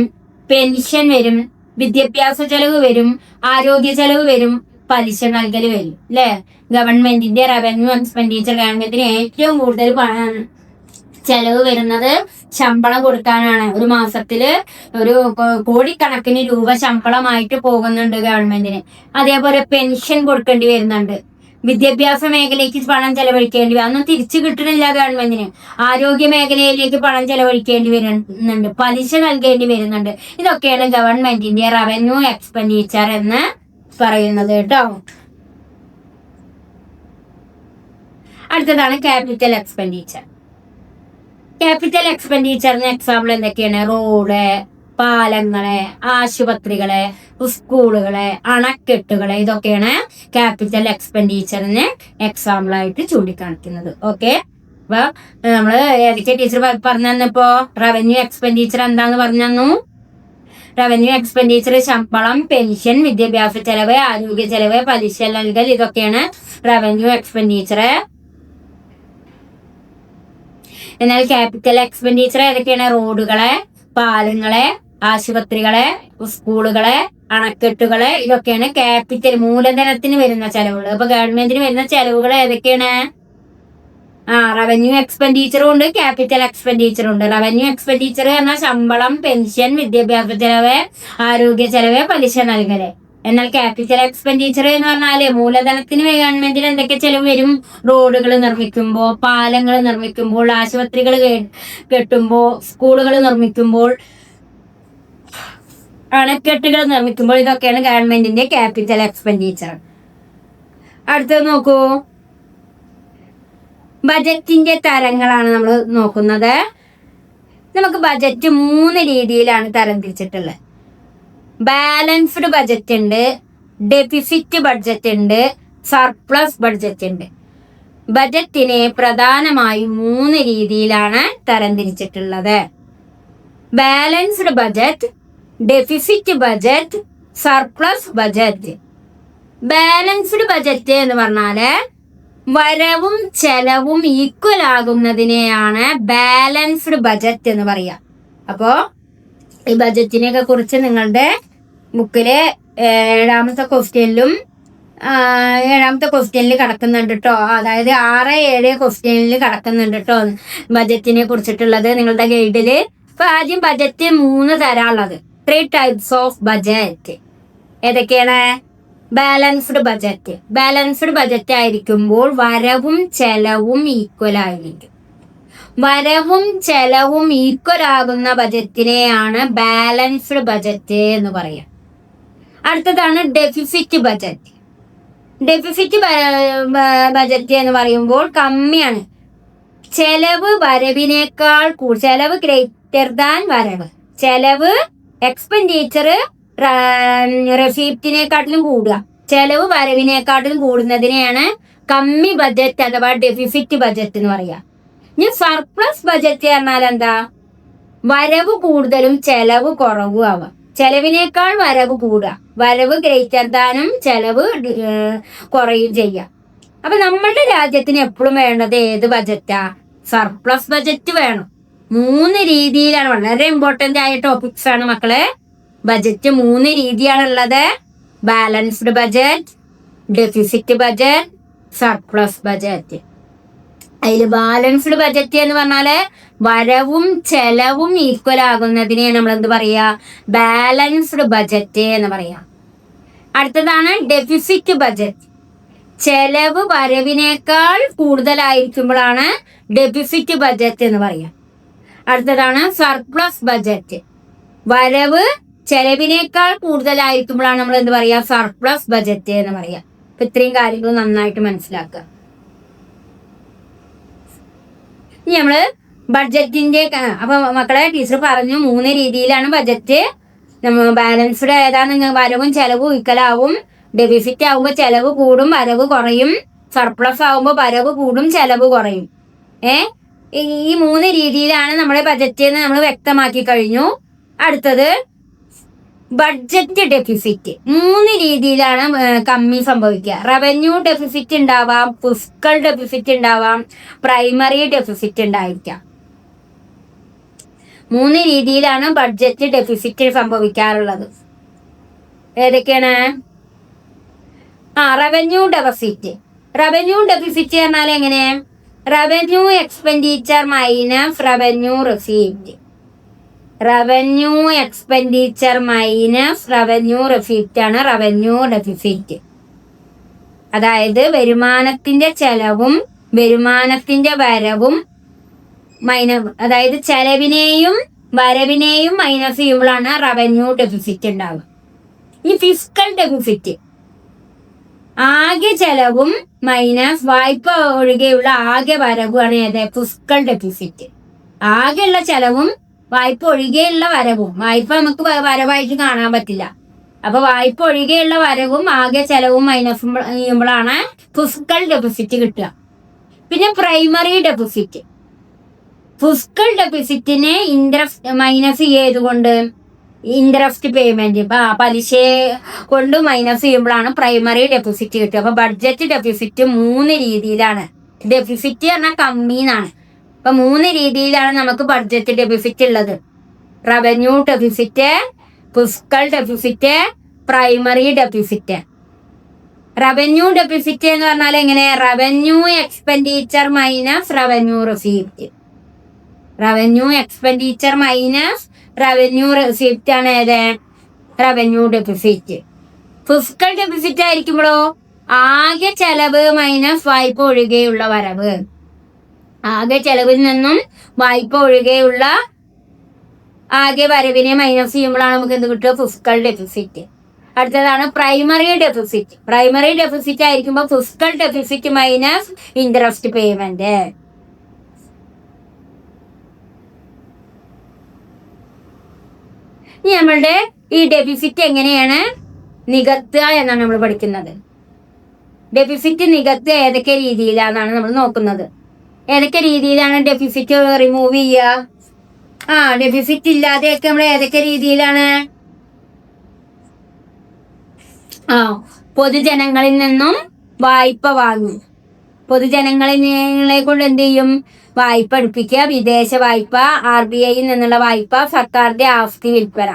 പെൻഷൻ വരും, വിദ്യാഭ്യാസ ചെലവ് വരും, ആരോഗ്യ ചെലവ് വരും, പലിശ നൽകൽ വരും, അല്ലെ? ഗവൺമെന്റിന്റെ റവന്യൂ എക്സ്പെൻഡിച്ചർ, ഗവൺമെന്റിന് ഏറ്റവും കൂടുതൽ ചെലവ് വരുന്നത് ശമ്പളം കൊടുക്കാനാണ്. ഒരു മാസത്തില് ഒരു കോടിക്കണക്കിന് രൂപ ശമ്പളമായിട്ട് പോകുന്നുണ്ട് ഗവൺമെന്റിന്. അതേപോലെ പെൻഷൻ കൊടുക്കേണ്ടി വരുന്നുണ്ട്. വിദ്യാഭ്യാസ മേഖലയ്ക്ക് പണം ചെലവഴിക്കേണ്ടി വരും, അതൊന്നും തിരിച്ചു കിട്ടണില്ല ഗവൺമെന്റിന്. ആരോഗ്യ മേഖലയിലേക്ക് പണം ചെലവഴിക്കേണ്ടി വരുന്നുണ്ട്, പലിശ നൽകേണ്ടി വരുന്നുണ്ട്. ഇതൊക്കെയാണ് ഗവൺമെന്റിന്റെ റവന്യൂ എക്സ്പെൻഡിച്ചർ എന്ന് പറയുന്നത് കേട്ടോ. അടുത്തതാണ് ക്യാപിറ്റൽ എക്സ്പെൻഡിച്ചർ. ക്യാപിറ്റൽ എക്സ്പെൻഡിച്ചറിന് എക്സാമ്പിൾ എന്തൊക്കെയാണ്? റോഡ്, പാലങ്ങള്, ആശുപത്രികള്, സ്കൂളുകള്, അണക്കെട്ടുകള്, ഇതൊക്കെയാണ് ക്യാപിറ്റൽ എക്സ്പെൻഡിച്ചറിന് എക്സാമ്പിൾ ആയിട്ട് ചൂണ്ടിക്കാണിക്കുന്നത്. ഓക്കെ, അപ്പൊ നമ്മള് ഏതൊക്കെ ടീച്ചർ പറഞ്ഞു തന്നപ്പോ റവന്യൂ എക്സ്പെൻഡിച്ചർ എന്താന്ന് പറഞ്ഞു തന്നു. റവന്യൂ എക്സ്പെൻഡിച്ചർ ശമ്പളം, പെൻഷൻ, വിദ്യാഭ്യാസ ചെലവ്, ആരോഗ്യ ചെലവ്, പലിശ നൽകൽ, ഇതൊക്കെയാണ് റവന്യൂ എക്സ്പെൻഡിച്ചർ. എന്നാൽ ക്യാപിറ്റൽ എക്സ്പെൻഡിച്ചർ ഏതൊക്കെയാണ്? റോഡുകളെ, പാലങ്ങളെ, ആശുപത്രികളെ, സ്കൂളുകളെ, അണക്കെട്ടുകളെ, ഇതൊക്കെയാണ് ക്യാപിറ്റൽ മൂലധനത്തിന് വരുന്ന ചെലവുകൾ. അപ്പൊ ഗവൺമെന്റിന് വരുന്ന ചെലവുകൾ ഏതൊക്കെയാണ്? റവന്യൂ എക്സ്പെൻഡിച്ചറും ഉണ്ട്, ക്യാപിറ്റൽ എക്സ്പെൻഡിച്ചറും ഉണ്ട്. റവന്യൂ എക്സ്പെൻഡിച്ചർ എന്നാൽ ശമ്പളം, പെൻഷൻ, വിദ്യാഭ്യാസ ചെലവ്, ആരോഗ്യ ചെലവ്, പലിശ നൽകല്. എന്നാൽ ക്യാപിറ്റൽ എക്സ്പെൻഡിച്ചർ എന്ന് പറഞ്ഞാല് മൂലധനത്തിന് ഗവൺമെന്റിന് എന്തൊക്കെ ചെലവ് വരും? റോഡുകൾ നിർമ്മിക്കുമ്പോൾ, പാലങ്ങൾ നിർമ്മിക്കുമ്പോൾ, ആശുപത്രികൾ കെട്ടുമ്പോൾ, സ്കൂളുകൾ നിർമ്മിക്കുമ്പോൾ, അണക്കെട്ടുകൾ നിർമ്മിക്കുമ്പോൾ, ഇതൊക്കെയാണ് ഗവൺമെന്റിന്റെ ക്യാപിറ്റൽ എക്സ്പെൻഡിച്ചർ. അടുത്തത് നോക്കൂ, ബജറ്റിന്റെ തരങ്ങളാണ് നമ്മൾ നോക്കുന്നത്. നമുക്ക് ബജറ്റ് 3 രീതിയിലാണ് തരംതിരിച്ചിട്ടുള്ളത്. ബാലൻസ്ഡ് ബഡ്ജറ്റ് ഉണ്ട്, ഡെഫിസിറ്റ് ബഡ്ജറ്റ് ഉണ്ട്, സർപ്ലസ് ബഡ്ജറ്റ് ഉണ്ട്. ബജറ്റിനെ പ്രധാനമായും 3 രീതിയിലാണ് തരംതിരിച്ചിട്ടുള്ളത്. Balanced budget, deficit budget, surplus budget. Balanced budget എന്ന് പറഞ്ഞാല് വരവും ചെലവും ഈക്വൽ ആകുന്നതിനെയാണ് ബാലൻസ്ഡ് ബഡ്ജറ്റ് എന്ന് പറയാ. അപ്പോ ഈ ബഡ്ജറ്റിനെയൊക്കെ കുറിച്ച് നിങ്ങളുടെ ബുക്കില് 7ാമത്തെ ക്വസ്റ്റ്യനിൽ കിടക്കുന്നുണ്ട് കേട്ടോ. അതായത് 6, 7 ക്വസ്റ്റ്യനിൽ കിടക്കുന്നുണ്ട് കേട്ടോ ബഡ്ജറ്റിനെ കുറിച്ചിട്ടുള്ളത് നിങ്ങളുടെ ഗൈഡില്. അപ്പൊ ആദ്യം ബഡ്ജറ്റ് 3 തരാനുള്ളത്, 3 ടൈപ്സ് ഓഫ് ബഡ്ജറ്റ്. ഏതൊക്കെയാണ്? Balanced budget. ബാലൻസ്ഡ് ബഡ്ജറ്റ് ആയിരിക്കുമ്പോൾ വരവും ചെലവും ഈക്വൽ ആയിരിക്കും. വരവും ചെലവും ഈക്വൽ ആകുന്ന ബജറ്റിനെയാണ് ബാലൻസ്ഡ് ബജറ്റ് എന്ന് പറയാം. അടുത്തതാണ് ഡെഫിസിറ്റ് ബജറ്റ്. ഡെഫിസിറ്റ് ബജറ്റ് എന്ന് പറയുമ്പോൾ കമ്മിയാണ്, ചെലവ് വരവിനേക്കാൾ ചെലവ് ഗ്രേറ്റർ ദാൻ വരവ്. ചെലവ് എക്സ്പെൻഡിച്ചർ റെസിപ്റ്റിനെക്കാട്ടിലും കൂടുക, ചെലവ് വരവിനെക്കാട്ടിലും കൂടുന്നതിനെയാണ് കമ്മി ബജറ്റ് അഥവാ ഡെഫിസിറ്റ് ബജറ്റ് എന്ന് പറയാ. ഇനി സർപ്ലസ് ബജറ്റ് പറഞ്ഞാൽ എന്താ? വരവ് കൂടുതലും ചെലവ് കുറവും ആവാം. ചെലവിനേക്കാൾ വരവ് കൂടുക, വരവ് ഗ്രേറ്റർ ദാനും ചെലവ് കുറയും ചെയ്യാം. അപ്പൊ നമ്മളുടെ രാജ്യത്തിന് എപ്പോഴും വേണ്ടത് ഏത് ബജറ്റാ? സർപ്ലസ് ബജറ്റ് വേണം. 3 രീതിയിലാണ്, വളരെ ഇമ്പോർട്ടന്റ് ആയ ടോപ്പിക്സ് ആണ് മക്കളെ. ബജറ്റ് 3 രീതിയാണുള്ളത്: balanced budget, deficit budget, surplus budget. അതിൽ ബാലൻസ്ഡ് ബജറ്റ് എന്ന് പറഞ്ഞാല് വരവും ചെലവും ഈക്വൽ ആകുന്നതിനെ നമ്മൾ എന്ത് പറയാ? ബാലൻസ്ഡ് ബജറ്റ് എന്ന് പറയാം. അടുത്തതാണ് ഡെഫിസിറ്റ് ബജറ്റ്. ചെലവ് വരവിനേക്കാൾ കൂടുതലായിരിക്കുമ്പോഴാണ് ഡെഫിസിറ്റ് ബജറ്റ് എന്ന് പറയാം. അടുത്തതാണ് സർപ്ലസ് ബജറ്റ്. വരവ് ചെലവിനേക്കാൾ കൂടുതലായിരിക്കുമ്പോഴാണ് നമ്മൾ എന്ത് പറയാ, സർപ്ലസ് ബജറ്റ് എന്ന് പറയാ. അപ്പൊ ഇത്രയും കാര്യങ്ങൾ നന്നായിട്ട് മനസ്സിലാക്കുക. ഇനി നമ്മള് ബഡ്ജറ്റിന്റെ അപ്പൊ മക്കളെ ടീച്ചർ പറഞ്ഞു 3 രീതിയിലാണ് ബജറ്റ്. ബാലൻസ്ഡ് ഏതാണ്, വരവും ചെലവും ഈക്വലാവും. ഡെഫിസിറ്റ് ആവുമ്പോൾ ചെലവ് കൂടും വരവ് കുറയും. സർപ്ലസ് ആവുമ്പോൾ വരവ് കൂടും ചെലവ് കുറയും. ഈ 3 രീതിയിലാണ് നമ്മുടെ ബജറ്റ് എന്ന് നമ്മൾ വ്യക്തമാക്കി കഴിഞ്ഞു. അടുത്തത് ബഡ്ജറ്റ് ഡെഫിസിറ്റ്. 3 രീതിയിലാണ് കമ്മി സംഭവിക്കുക. റവന്യൂ ഡെഫിസിറ്റ് ഉണ്ടാവാം, ഫിസ്ക്കൽ ഡെഫിസിറ്റ് ഉണ്ടാവാം, പ്രൈമറി ഡെഫിസിറ്റ് ഉണ്ടായിരിക്കാം. 3 രീതിയിലാണ് ബഡ്ജറ്റ് ഡെഫിസിറ്റ് സംഭവിക്കാറുള്ളത്. ഏതൊക്കെയാണ്? Revenue deficit. റവന്യൂ ഡെഫിസിറ്റ് പറഞ്ഞാൽ എങ്ങനെ? Revenue expenditure minus revenue receipt. Revenue expenditure minus revenue receipt ആണ് റവന്യൂ ഡെഫിസിറ്റ്. അതായത് വരുമാനത്തിന്റെ ചെലവും വരുമാനത്തിന്റെ വരവും അതായത് ചെലവിനെയും വരവിനെയും മൈനസ് ചെയ്യുമ്പോഴാണ് റവന്യൂ ഡെഫിസിറ്റ് ഉണ്ടാവുക. ഈ ഫിസ്ക്കൽ ഡെഫിസിറ്റ് ആകെ ചെലവും മൈനസ് വായ്പ ഒഴികെയുള്ള ആകെ വരവുമാണ് ഏത്? Fiscal deficit. ആകെയുള്ള ചെലവും വായ്പ ഒഴികെയുള്ള വരവും. വായ്പ നമുക്ക് വരവായിട്ട് കാണാൻ പറ്റില്ല. അപ്പൊ വായ്പ ഒഴികെയുള്ള വരവും ആകെ ചെലവും മൈനസ് ചെയ്യുമ്പോഴാണ് ഫിസ്ക്കൽ ഡെഫിസിറ്റ് കിട്ടുക. പിന്നെ പ്രൈമറി ഡെഫിസിറ്റ്. ഫിസ്ക്കൽ ഡെഫിസിറ്റിനെ ഇൻട്രസ്റ്റ് മൈനസ് ചെയ്തുകൊണ്ട് ഇൻട്രസ്റ്റ് പേയ്മെന്റ് പലിശ കൊണ്ട് മൈനസ് ചെയ്യുമ്പോഴാണ് പ്രൈമറി ഡെഫിസിറ്റ് കിട്ടുക. അപ്പൊ ബഡ്ജറ്റ് ഡെഫിസിറ്റ് 3 രീതിയിലാണ്. ഡെഫിസിറ്റ് പറഞ്ഞാൽ കമ്മി എന്നാണ്. അപ്പൊ 3 രീതിയിലാണ് നമുക്ക് ബഡ്ജറ്റ് ഡെഫിസിറ്റ് ഉള്ളത്. Revenue deficit, fiscal deficit, primary deficit. Revenue deficit എന്ന് പറഞ്ഞാൽ എങ്ങനെ? Revenue expenditure minus revenue receipt. Revenue expenditure minus revenue receipt ആണ് ഏത്? Revenue deficit. ഫിസ്ക്കൽ ഡെഫിസിറ്റ് ആയിരിക്കുമ്പോഴോ ആകെ ചെലവ് മൈനസ് വായ്പ ഒഴികെയുള്ള വരവ്. ആകെ ചെലവിൽ നിന്നും വായ്പ ഒഴികെയുള്ള ആകെ വരവിനെ മൈനസ് ചെയ്യുമ്പോഴാണ് നമുക്ക് എന്ത് കിട്ടുക? Fiscal deficit. അടുത്തതാണ് പ്രൈമറി ഡെഫിസിറ്റ്. പ്രൈമറി ഡെഫിസിറ്റ് ആയിരിക്കുമ്പോൾ fiscal deficit minus interest payment. ഇനി നമ്മളുടെ ഈ ഡെഫിസിറ്റ് എങ്ങനെയാണ് നികത്തുക എന്നാണ് നമ്മൾ പഠിക്കുന്നത്. ഡെഫിസിറ്റ് നികത്തുക ഏതൊക്കെ രീതിയിലാണെന്നാണ് നമ്മൾ നോക്കുന്നത്. ഏതൊക്കെ രീതിയിലാണ് ഡെഫിസിറ്റ് റിമൂവ് ചെയ്യുക? ഡെഫിസിറ്റ് ഇല്ലാതെയൊക്കെ നമ്മൾ ഏതൊക്കെ രീതിയിലാണ്? പൊതുജനങ്ങളിൽ നിന്നും വായ്പ വാങ്ങും. പൊതുജനങ്ങളെ കൊണ്ട് എന്ത് ചെയ്യും? വായ്പ എടുപ്പിക്കുക. വിദേശ വായ്പ, RBI നിന്നുള്ള വായ്പ, സർക്കാരിന്റെ ആസ്തി വിൽപ്പന.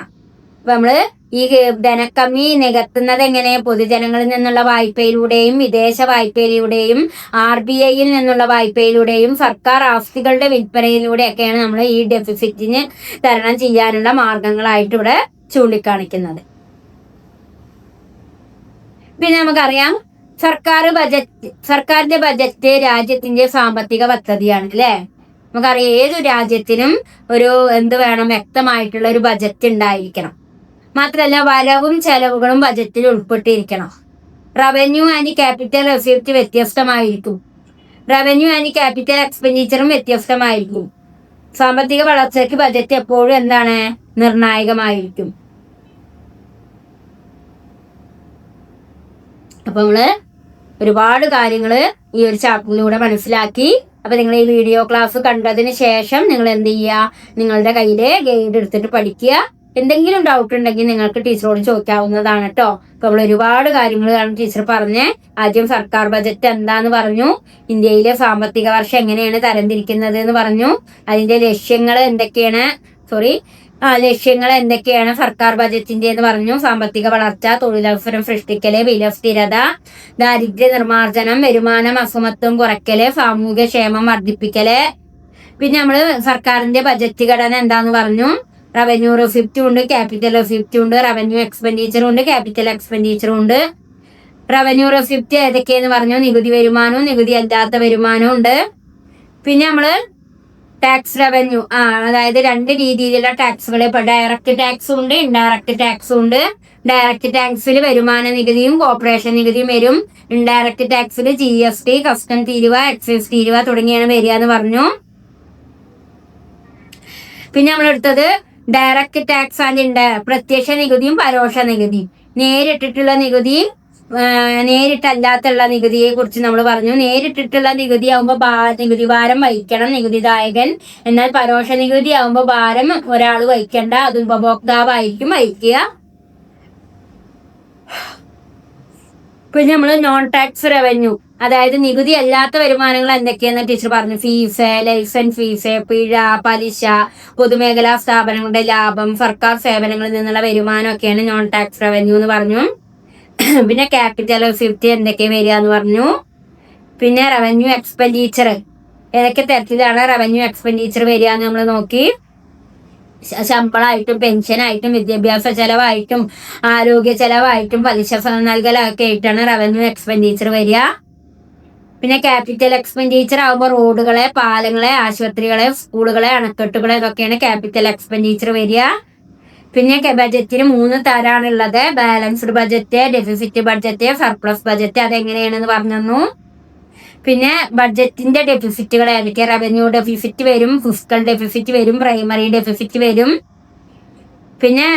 അപ്പൊ നമ്മള് ഈ ധനക്കമ്മി നികത്തുന്നത് എങ്ങനെ? പൊതുജനങ്ങളിൽ നിന്നുള്ള വായ്പയിലൂടെയും വിദേശ വായ്പയിലൂടെയും RBI നിന്നുള്ള വായ്പയിലൂടെയും സർക്കാർ ആസ്തികളുടെ വിൽപ്പനയിലൂടെയൊക്കെയാണ് നമ്മൾ ഈ ഡെഫിസിറ്റിന് തരണം ചെയ്യാനുള്ള മാർഗങ്ങളായിട്ട് ഇവിടെ ചൂണ്ടിക്കാണിക്കുന്നത്. പിന്നെ നമുക്കറിയാം സർക്കാരിന്റെ ബജറ്റ് രാജ്യത്തിന്റെ സാമ്പത്തിക പദ്ധതിയാണ് അല്ലെ. നമുക്കറിയാം ഏതൊരു രാജ്യത്തിനും ഒരു വേണം? വ്യക്തമായിട്ടുള്ള ഒരു ബജറ്റ് ഉണ്ടായിരിക്കണം. മാത്രമല്ല വരവും ചെലവുകളും ബജറ്റിൽ ഉൾപ്പെട്ടിരിക്കണം. റവന്യൂ ആൻഡ് ക്യാപിറ്റൽ റെസിപ്റ്റ് വ്യത്യസ്തമായിരിക്കും. റവന്യൂ ആൻഡ് ക്യാപിറ്റൽ എക്സ്പെൻഡിച്ചറും വ്യത്യസ്തമായിരിക്കും. സാമ്പത്തിക വളർച്ചയ്ക്ക് ബജറ്റ് എപ്പോഴും നിർണായകമായിരിക്കും. അപ്പൊ നമ്മള് ഒരുപാട് കാര്യങ്ങള് ഈ ഒരു ചാപ്റ്ററിലൂടെ മനസ്സിലാക്കി. അപ്പൊ നിങ്ങൾ ഈ വീഡിയോ ക്ലാസ് കണ്ടതിന് ശേഷം നിങ്ങൾ എന്ത് ചെയ്യുക? നിങ്ങളുടെ കയ്യില് ഗൈഡ് എടുത്തിട്ട് പഠിക്കുക. എന്തെങ്കിലും ഡൗട്ട് ഉണ്ടെങ്കിൽ നിങ്ങൾക്ക് ടീച്ചറോട് ചോദിക്കാവുന്നതാണ് കേട്ടോ. അപ്പൊ നമ്മൾ ഒരുപാട് കാര്യങ്ങളാണ് ടീച്ചർ പറഞ്ഞേ. ആദ്യം സർക്കാർ ബജറ്റ് എന്താന്ന് പറഞ്ഞു, ഇന്ത്യയിലെ സാമ്പത്തിക വർഷം എങ്ങനെയാണ് തരംതിരിക്കുന്നത് എന്ന് പറഞ്ഞു, അതിന്റെ ലക്ഷ്യങ്ങൾ എന്തൊക്കെയാണ് സർക്കാർ ബജറ്റിന്റെ എന്ന് പറഞ്ഞു. സാമ്പത്തിക വളർച്ച, തൊഴിലവസരം സൃഷ്ടിക്കല്, വില സ്ഥിരത, ദാരിദ്ര്യ നിർമ്മാർജ്ജനം, വരുമാനം അസമത്വം കുറയ്ക്കല്, സാമൂഹ്യ ക്ഷേമം വർദ്ധിപ്പിക്കല്. പിന്നെ നമ്മള് സർക്കാരിന്റെ ബജറ്റ് ഘടന എന്താന്ന് പറഞ്ഞു. റവന്യൂ റെസിപ്റ്റും ഉണ്ട്, ക്യാപിറ്റൽ റെസിപ്റ്റും ഉണ്ട്, റവന്യൂ എക്സ്പെൻഡിച്ചറും ഉണ്ട്, ക്യാപിറ്റൽ എക്സ്പെൻഡിച്ചറും ഉണ്ട്. റവന്യൂ റെസിപ്റ്റ് ഏതൊക്കെയെന്ന് പറഞ്ഞു. നികുതി വരുമാനവും നികുതി അല്ലാത്ത വരുമാനവും ഉണ്ട്. പിന്നെ നമ്മള് ടാക്സ് റവന്യൂ അതായത് രണ്ട് രീതിയിലുള്ള ടാക്സുകൾ. ഇപ്പൊ ഡയറക്റ്റ് ടാക്സും ഉണ്ട്, ഇൻഡയറക്റ്റ് ടാക്സും ഉണ്ട്. ഡയറക്റ്റ് ടാക്സിൽ വരുമാന നികുതിയും കോർപ്പറേഷൻ നികുതിയും വരും. ഇൻഡയറക്റ്റ് ടാക്സിൽ GST, കസ്റ്റം തീരുവ, എക്സൈസ് തീരുവ തുടങ്ങിയാണ് വരിക എന്ന് പറഞ്ഞു. പിന്നെ നമ്മളെടുത്തത് ഡയറക്റ്റ് ടാക്സ് ആൻഡ് പ്രത്യക്ഷ നികുതിയും പരോക്ഷ നികുതിയും. നേരിട്ടിട്ടുള്ള നികുതി, നേരിട്ടല്ലാത്തുള്ള നികുതിയെ കുറിച്ച് നമ്മൾ പറഞ്ഞു. നേരിട്ടിട്ടുള്ള നികുതി ആവുമ്പോൾ നികുതി ഭാരം വഹിക്കണം നികുതിദായകൻ. എന്നാൽ പരോക്ഷ നികുതി ആവുമ്പോൾ ഭാരം ഒരാൾ വഹിക്കേണ്ട, അത് ഉപഭോക്താവായിരിക്കും വഹിക്കുക. പിന്നെ നമ്മൾ നോൺ ടാക്സ് റവന്യൂ, അതായത് നികുതി അല്ലാത്ത വരുമാനങ്ങൾ എന്തൊക്കെയാന്ന് ടീച്ചർ പറഞ്ഞു. ഫീസ്, ലൈസൻസ് ഫീസ്, പിഴ, പലിശ, പൊതുമേഖലാ സ്ഥാപനങ്ങളുടെ ലാഭം, സർക്കാർ സേവനങ്ങളിൽ നിന്നുള്ള വരുമാനം ഒക്കെയാണ് നോൺ ടാക്സ് റവന്യൂ എന്ന് പറഞ്ഞു. പിന്നെ ക്യാപിറ്റൽ എഫിഷ്യൻസി എന്തൊക്കെ വരിക എന്ന് പറഞ്ഞു. പിന്നെ റവന്യൂ എക്സ്പെൻഡിച്ചർ, ഏതൊക്കെ തരത്തിലാണ് റവന്യൂ എക്സ്പെൻഡിച്ചർ വരിക എന്ന് നമ്മൾ നോക്കി. ശമ്പളമായിട്ടും പെൻഷനായിട്ടും വിദ്യാഭ്യാസ ചെലവായിട്ടും ആരോഗ്യ ചെലവായിട്ടും പലിശ നൽകലൊക്കെ ആയിട്ടാണ് റവന്യൂ എക്സ്പെൻഡിച്ചർ വരിക. പിന്നെ ക്യാപിറ്റൽ എക്സ്പെൻഡിച്ചർ ആകുമ്പോൾ റോഡുകളെ, പാലങ്ങളെ, ആശുപത്രികളെ, സ്കൂളുകളെ, അണക്കെട്ടുകളെ ഇതൊക്കെയാണ് ക്യാപിറ്റൽ എക്സ്പെൻഡിച്ചർ വരിക. പിന്നെ ബജറ്റിന് 3 തരാണുള്ളത്. Balanced budget, deficit budget, surplus budget. അതെങ്ങനെയാണെന്ന് പറഞ്ഞു. പിന്നെ ബഡ്ജറ്റിന്റെ ഡെഫിസിറ്റുകൾ ഏതൊക്കെ? റവന്യൂ ഡെഫിസിറ്റ് വരും, ഫിസ്ക്കൽ ഡെഫിസിറ്റ് വരും, പ്രൈമറി ഡെഫിസിറ്റ് വരും. പിന്നെ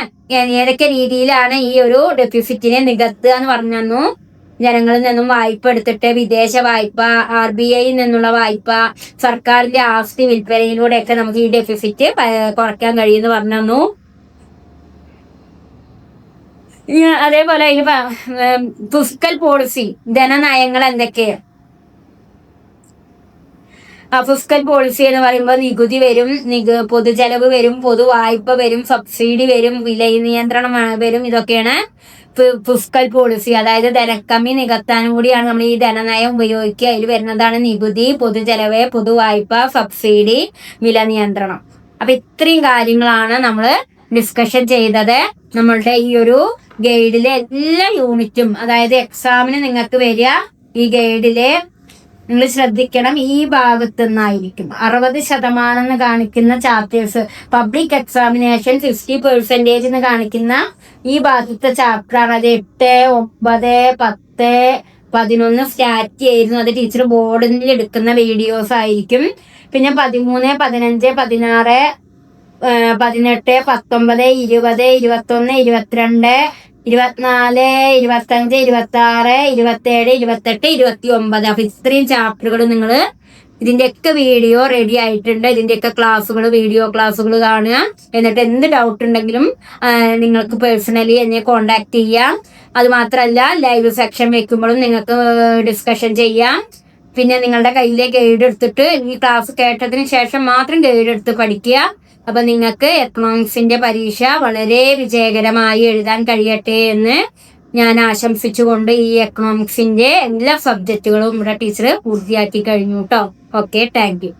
ഏതൊക്കെ രീതിയിലാണ് ഈ ഒരു ഡെഫിസിറ്റിനെ നികത്തുക എന്ന് പറഞ്ഞു. ജനങ്ങളിൽ നിന്നും വായ്പ എടുത്തിട്ട്, വിദേശ വായ്പ, RBI നിന്നുള്ള വായ്പ, സർക്കാരിന്റെ ആസ്തി വിൽപ്പനയിലൂടെയൊക്കെ നമുക്ക് ഈ ഡെഫിസിറ്റ് കുറയ്ക്കാൻ കഴിയുമെന്ന് പറഞ്ഞു. അതേപോലെ ഫിസ്ക്കൽ പോളിസി, ധനനയങ്ങൾ എന്തൊക്കെയാണ്? ഫിസ്ക്കൽ പോളിസി എന്ന് പറയുമ്പോൾ നികുതി വരും, പൊതുചെലവ് വരും, പൊതു വായ്പ വരും, സബ്സിഡി വരും, വില നിയന്ത്രണം വരും. ഇതൊക്കെയാണ് ഫിസ്ക്കൽ പോളിസി. അതായത് ധനക്കമ്മി നികത്താനും കൂടിയാണ് നമ്മൾ ഈ ധനനയം ഉപയോഗിക്കുക. അതിൽ വരുന്നതാണ് നികുതി, പൊതുചെലവ്, പൊതുവായ്പ, സബ്സിഡി, വില നിയന്ത്രണം. അപ്പൊ ഇത്രയും കാര്യങ്ങളാണ് നമ്മൾ ഡിസ്കഷൻ ചെയ്തത്. നമ്മളുടെ ഈ ഒരു ഗൈഡിലെ എല്ലാ യൂണിറ്റും, അതായത് എക്സാമിന് നിങ്ങൾക്ക് വരിക ഈ ഗൈഡിലെ നിങ്ങൾ ശ്രദ്ധിക്കണം, ഈ ഭാഗത്തു നിന്നായിരിക്കും 60% എന്ന് കാണിക്കുന്ന ചാപ്റ്റേഴ്സ്. പബ്ലിക് എക്സാമിനേഷൻ 50% എന്ന് കാണിക്കുന്ന ഈ ഭാഗത്തെ ചാപ്റ്ററാണ്. അത് 8, 9, 10, 11 സ്റ്റാറ്റ് ആയിരുന്നു. അത് ടീച്ചർ ബോർഡിൽ എടുക്കുന്ന വീഡിയോസ് ആയിരിക്കും. പിന്നെ 13, 15, 16, 18, 19, 20, 21, 22, 24, 25, 26, 27, 28, 29. അപ്പൊ ഇത്രയും ചാപ്റ്ററുകൾ നിങ്ങൾ ഇതിന്റെയൊക്കെ വീഡിയോ റെഡി ആയിട്ടുണ്ട്. ഇതിന്റെയൊക്കെ ക്ലാസ്സുകൾ, വീഡിയോ ക്ലാസ്സുകൾ കാണുക. എന്നിട്ട് എന്ത് ഡൗട്ട് ഉണ്ടെങ്കിലും നിങ്ങൾക്ക് പേഴ്സണലി എന്നെ കോണ്ടാക്ട് ചെയ്യാം. അത് മാത്രമല്ല, ലൈവ് സെക്ഷൻ വെക്കുമ്പോഴും നിങ്ങൾക്ക് ഡിസ്കഷൻ ചെയ്യാം. പിന്നെ നിങ്ങളുടെ കയ്യിലെ ഗൈഡ് എടുത്തിട്ട് ഈ ക്ലാസ് കേട്ടതിന് ശേഷം മാത്രം ഗൈഡ് എടുത്ത് പഠിക്കുക. അപ്പൊ നിങ്ങൾക്ക് എക്കണോമിക്സിന്റെ പരീക്ഷ വളരെ വിജയകരമായി എഴുതാൻ കഴിയട്ടെ എന്ന് ഞാൻ ആശംസിച്ചുകൊണ്ട് ഈ എക്കണോമിക്സിന്റെ എല്ലാ സബ്ജക്റ്റുകളും ഇവിടെ ടീച്ചർ പൂർത്തിയാക്കി കഴിഞ്ഞു കേട്ടോ. Okay, thank you.